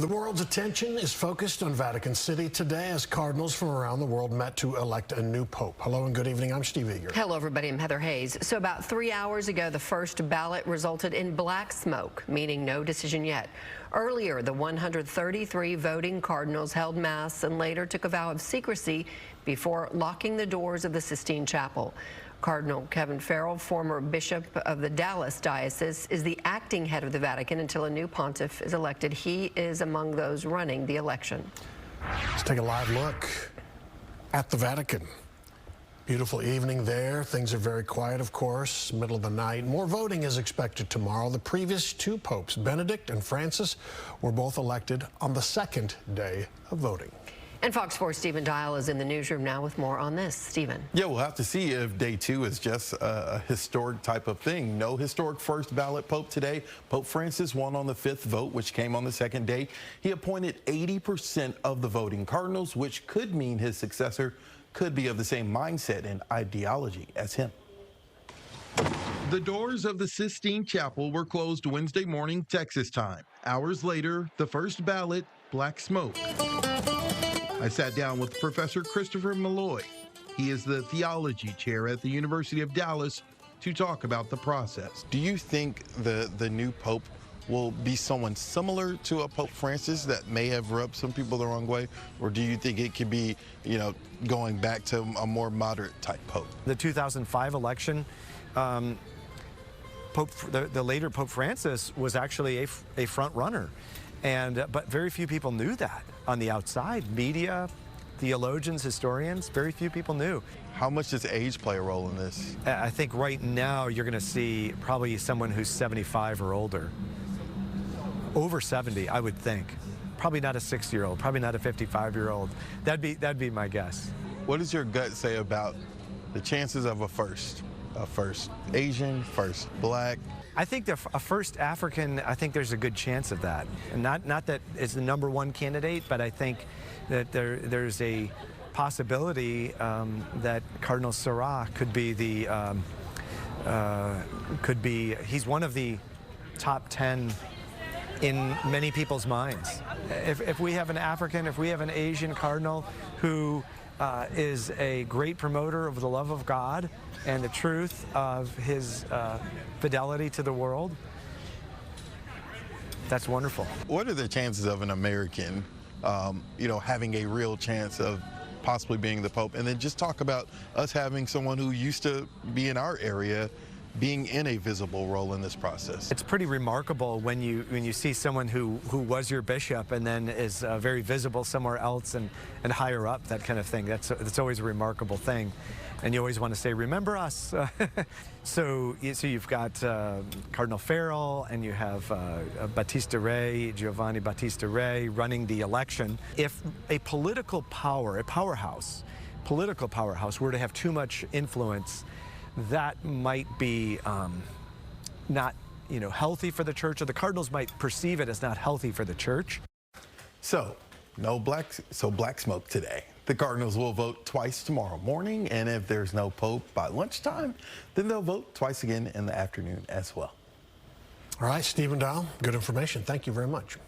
The world's attention is focused on Vatican City today as cardinals from around the world met to elect a new pope. Hello and good evening. I'm Steve Eager. Hello, everybody. I'm Heather Hayes. So about 3 hours ago, the first ballot resulted in black smoke, meaning no decision yet. Earlier, the 133 voting cardinals held mass and later took a vow of secrecy before locking the doors of the Sistine Chapel. Cardinal Kevin Farrell, former bishop of the Dallas diocese, is the acting head of the Vatican until a new pontiff is elected. He is among those running the election. Let's take a live look at the Vatican. Beautiful evening there. Things are very quiet, of course, middle of the night. More voting is expected tomorrow. The previous two popes, Benedict and Francis, were both elected on the second day of voting. And Fox 4's Stephen Dial is in the newsroom now with more on this. Stephen. Yeah, we'll have to see if day two is just a historic type of thing. No historic first ballot pope today. Pope Francis won on the fifth vote, which came on the second day. He appointed 80% of the voting cardinals, which could mean his successor could be of the same mindset and ideology as him. The doors of the Sistine Chapel were closed Wednesday morning, Texas time. Hours later, the first ballot, black smoke. I sat down with Professor Christopher Malloy. He is the theology chair at the University of Dallas to talk about the process. Do you think the new pope will be someone similar to a Pope Francis that may have rubbed some people the wrong way? Or do you think it could be, going back to a more moderate type pope? The 2005 election, the later Pope Francis was actually a front runner. But very few people knew that on the outside. Media, theologians, historians, very few people knew. How much does age play a role in this? I think right now you're going to see probably someone who's 75 or older. Over 70, I would think. Probably not a 60-year-old, probably not a 55-year-old. That'd be my guess. What does your gut say about the chances of a first Asian, first black? I think a first African, I think there's a good chance of that. And not that it's the #1 candidate, but I think that there's a possibility that Cardinal Sarah could be he's one of the top 10 in many people's minds. If we have an African, if we have an Asian cardinal who is a great promoter of the love of God and the truth of his fidelity to the world, that's wonderful. What are the chances of an American, having a real chance of possibly being the Pope? And then just talk about us having someone who used to be in our area being in a visible role in this process. It's pretty remarkable when you see someone who was your bishop and then is very visible somewhere else and higher up, that kind of thing. That's always a remarkable thing. And you always want to say, remember us. So you've got Cardinal Farrell and you have Giovanni Battista Re running the election. If a political powerhouse were to have too much influence, that might be not, healthy for the church, or the cardinals might perceive it as not healthy for the church. So, black smoke today. The cardinals will vote twice tomorrow morning, and if there's no pope by lunchtime, then they'll vote twice again in the afternoon as well. All right, Stephen Dial, good information. Thank you very much.